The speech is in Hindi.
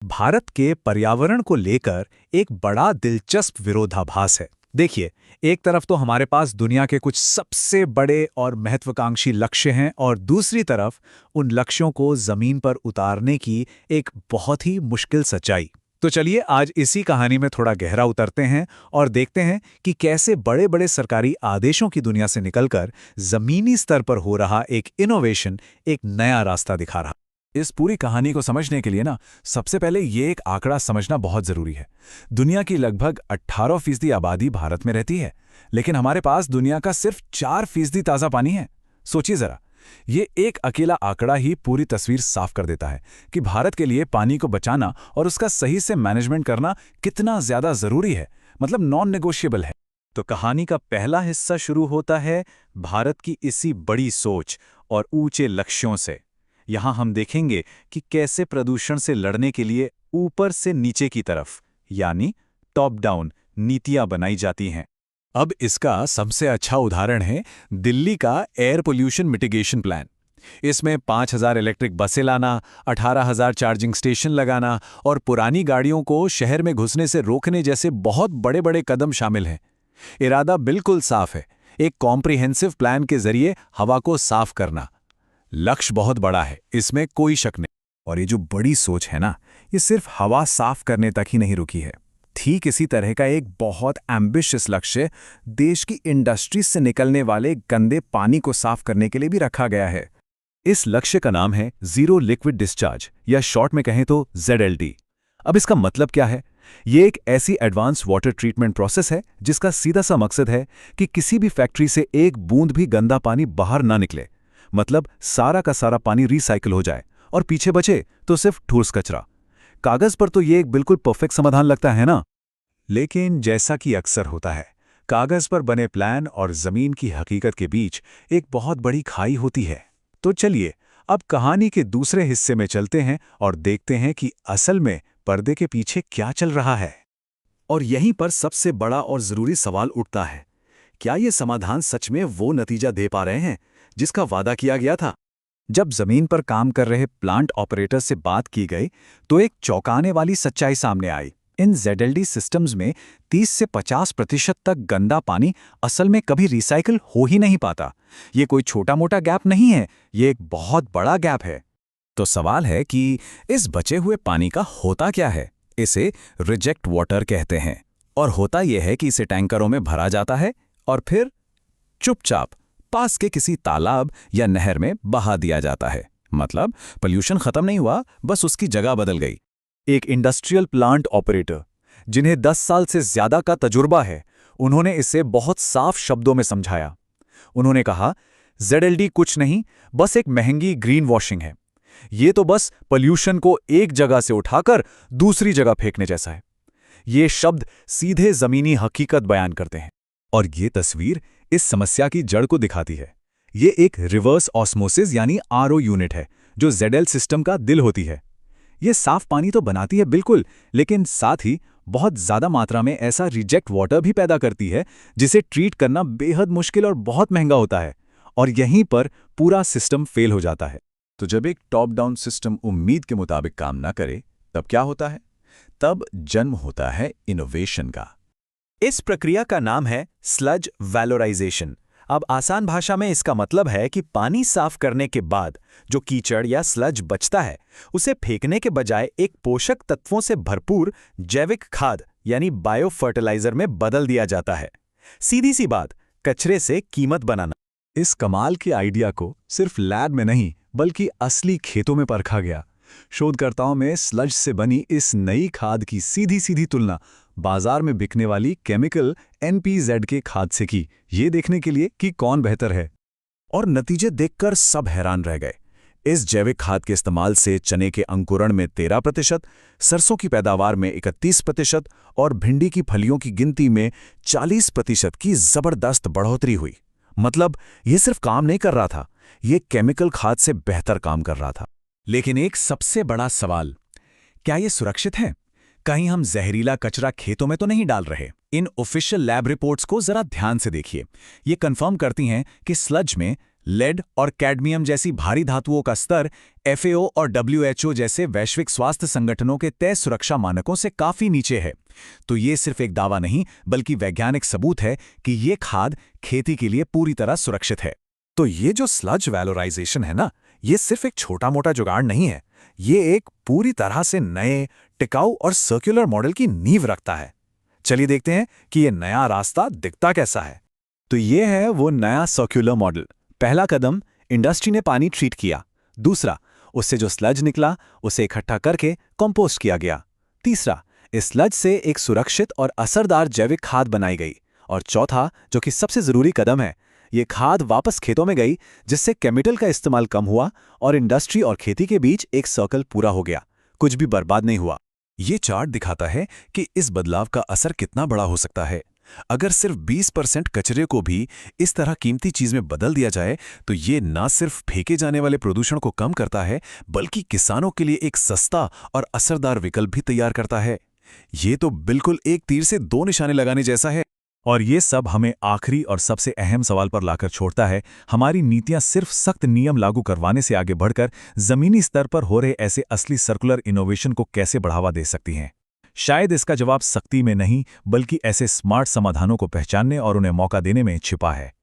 भारत के पर्यावरण को लेकर एक बड़ा दिलचस्प विरोधाभास है। देखिए, एक तरफ तो हमारे पास दुनिया के कुछ सबसे बड़े और महत्वाकांक्षी लक्ष्य हैं और दूसरी तरफ उन लक्ष्यों को जमीन पर उतारने की एक बहुत ही मुश्किल सच्चाई। तो चलिए आज इसी कहानी में थोड़ा गहरा उतरते हैं और देखते हैं कि कैसे बड़े बड़े सरकारी आदेशों की दुनिया से निकलकर जमीनी स्तर पर हो रहा एक इनोवेशन एक नया रास्ता दिखा रहा। इस पूरी कहानी को समझने के लिए सबसे पहले ये एक आंकड़ा समझना बहुत जरूरी है। दुनिया की लगभग 18% आबादी भारत में रहती है, लेकिन हमारे पास दुनिया का सिर्फ 4% ताज़ा पानी है। सोचिए जरा, ये एक अकेला आंकड़ा ही पूरी तस्वीर साफ कर देता है कि भारत के लिए पानी को बचाना और उसका सही से मैनेजमेंट करना कितना ज्यादा जरूरी है, मतलब नॉन नेगोशिएबल है। तो कहानी का पहला हिस्सा शुरू होता है भारत की इसी बड़ी सोच और ऊंचे लक्ष्यों से। यहाँ हम देखेंगे कि कैसे प्रदूषण से लड़ने के लिए ऊपर से नीचे की तरफ यानी टॉप डाउन नीतियां बनाई जाती हैं। अब इसका सबसे अच्छा उदाहरण है दिल्ली का एयर पोल्यूशन मिटिगेशन प्लान। इसमें 5,000 इलेक्ट्रिक बसें लाना, 18,000 चार्जिंग स्टेशन लगाना और पुरानी गाड़ियों को शहर में घुसने से रोकने जैसे बहुत बड़े बड़े कदम शामिल हैं। इरादा बिल्कुल साफ है, एक कॉम्प्रिहेंसिव प्लान के जरिए हवा को साफ करना। लक्ष्य बहुत बड़ा है, इसमें कोई शक नहीं। और ये जो बड़ी सोच है ना, ये सिर्फ हवा साफ करने तक ही नहीं रुकी है। ठीक इसी तरह का एक बहुत एम्बिशियस लक्ष्य देश की इंडस्ट्री से निकलने वाले गंदे पानी को साफ करने के लिए भी रखा गया है। इस लक्ष्य का नाम है जीरो लिक्विड डिस्चार्ज, या शॉर्ट में कहें तो ZLD। अब इसका मतलब क्या है? ये एक ऐसी एडवांस वाटर ट्रीटमेंट प्रोसेस है जिसका सीधा सा मकसद है कि किसी भी फैक्ट्री से एक बूंद भी गंदा पानी बाहर ना निकले। मतलब सारा का सारा पानी रिसाइकिल हो जाए और पीछे बचे तो सिर्फ ठोस कचरा। कागज पर तो ये एक बिल्कुल परफेक्ट समाधान लगता है ना, लेकिन जैसा कि अक्सर होता है, कागज पर बने प्लान और जमीन की हकीकत के बीच एक बहुत बड़ी खाई होती है। तो चलिए अब कहानी के दूसरे हिस्से में चलते हैं और देखते हैं कि असल में पर्दे के पीछे क्या चल रहा है। और यहीं पर सबसे बड़ा और जरूरी सवाल उठता है, क्या ये समाधान सच में वो नतीजा दे पा रहे हैं जिसका वादा किया गया था? जब जमीन पर काम कर रहे प्लांट ऑपरेटर से बात की गई तो एक चौंकाने वाली सच्चाई सामने आई। इन ZLD सिस्टम्स में 30 से 50% तक गंदा पानी असल में कभी रिसाइकिल हो ही नहीं पाता। ये कोई छोटा मोटा गैप नहीं है, ये एक बहुत बड़ा गैप है। तो सवाल है कि इस बचे हुए पानी का होता क्या है? इसे रिजेक्ट वाटर कहते हैं, और होता यह है कि इसे टैंकरों में भरा जाता है और फिर चुपचाप पास के किसी तालाब या नहर में बहा दिया जाता है। मतलब पोल्यूशन खत्म नहीं हुआ, बस उसकी जगह बदल गई। एक इंडस्ट्रियल प्लांट ऑपरेटर जिन्हें 10 साल से ज्यादा का तजुर्बा है, उन्होंने इसे बहुत साफ शब्दों में समझाया। उन्होंने कहा, ZLD कुछ नहीं, बस एक महंगी ग्रीन वॉशिंग है। ये तो बस पोल्यूशन को एक जगह से उठाकर दूसरी जगह फेंकने जैसा है। ये शब्द सीधे जमीनी हकीकत बयान करते हैं। और ये तस्वीर इस समस्या की जड़ को दिखाती है। ये एक रिवर्स ऑस्मोसिस यानी RO यूनिट है, जो ZL सिस्टम का दिल होती है। ये साफ पानी तो बनाती है बिल्कुल, लेकिन साथ ही बहुत ज्यादा मात्रा में ऐसा रिजेक्ट वाटर भी पैदा करती है जिसे ट्रीट करना बेहद मुश्किल और बहुत महंगा होता है। और यहीं पर पूरा सिस्टम फेल हो जाता है। तो जब एक टॉप डाउन सिस्टम उम्मीद के मुताबिक काम ना करे, तब क्या होता है? तब जन्म होता है इनोवेशन का। इस प्रक्रिया का नाम है स्लज वैलोराइजेशन। अब आसान भाषा में इसका मतलब है कि पानी साफ करने के बाद जो कीचड़ या स्लज बचता है, उसे फेंकने के बजाय एक पोषक तत्वों से भरपूर जैविक खाद यानी बायो फर्टिलाइजर में बदल दिया जाता है। सीधी सी बात, कचरे से कीमत बनाना। इस कमाल के आइडिया को सिर्फ लैब में नहीं बल्कि असली खेतों में परखा गया। शोधकर्ताओं में स्लज से बनी इस नई खाद की सीधी सीधी तुलना बाजार में बिकने वाली केमिकल NPZ के खाद से की, ये देखने के लिए कि कौन बेहतर है। और नतीजे देखकर सब हैरान रह गए। इस जैविक खाद के इस्तेमाल से चने के अंकुरण में 13%, सरसों की पैदावार में 31% और भिंडी की फलियों की गिनती में 40% की जबरदस्त बढ़ोतरी हुई। मतलब ये सिर्फ काम नहीं कर रहा था, ये केमिकल खाद से बेहतर काम कर रहा था। लेकिन एक सबसे बड़ा सवाल, क्या ये सुरक्षित है? कहीं हम जहरीला कचरा खेतों में तो नहीं डाल रहे? इन ऑफिशियल लैब रिपोर्ट्स को जरा ध्यान से देखिए। ये कंफर्म करती हैं कि स्लज में लेड और कैडमियम जैसी भारी धातुओं का स्तर FAO और WHO जैसे वैश्विक स्वास्थ्य संगठनों के तय सुरक्षा मानकों से काफी नीचे है। तो ये सिर्फ एक दावा नहीं, बल्कि वैज्ञानिक सबूत है कि ये खाद खेती के लिए पूरी तरह सुरक्षित है। तो ये जो स्लज वैलोराइजेशन है ना, ये सिर्फ एक छोटा मोटा जुगाड़ नहीं है, ये एक पूरी तरह से नए, टिकाऊ और सर्कुलर मॉडल की नींव रखता है। चलिए देखते हैं कि ये नया रास्ता दिखता कैसा है। तो ये है वो नया सर्कुलर मॉडल। पहला कदम, इंडस्ट्री ने पानी ट्रीट किया। दूसरा, उससे जो स्लज निकला उसे इकट्ठा करके कंपोस्ट किया गया। तीसरा, इस स्लज से एक सुरक्षित और असरदार जैविक खाद बनाई गई। और चौथा, जो कि सबसे जरूरी कदम है, ये खाद वापस खेतों में गई, जिससे केमिकल का इस्तेमाल कम हुआ और इंडस्ट्री और खेती के बीच एक सर्कल पूरा हो गया। कुछ भी बर्बाद नहीं हुआ। ये चार्ट दिखाता है कि इस बदलाव का असर कितना बड़ा हो सकता है। अगर सिर्फ 20% कचरे को भी इस तरह कीमती चीज में बदल दिया जाए, तो ये ना सिर्फ फेंके जाने वाले प्रदूषण को कम करता है, बल्कि किसानों के लिए एक सस्ता और असरदार विकल्प भी तैयार करता है। ये तो बिल्कुल एक तीर से दो निशाने लगाने जैसा है। और ये सब हमें आखिरी और सबसे अहम सवाल पर लाकर छोड़ता है, हमारी नीतियां सिर्फ सख्त नियम लागू करवाने से आगे बढ़कर जमीनी स्तर पर हो रहे ऐसे असली सर्कुलर इनोवेशन को कैसे बढ़ावा दे सकती हैं? शायद इसका जवाब सख्ती में नहीं, बल्कि ऐसे स्मार्ट समाधानों को पहचानने और उन्हें मौका देने में छिपा है।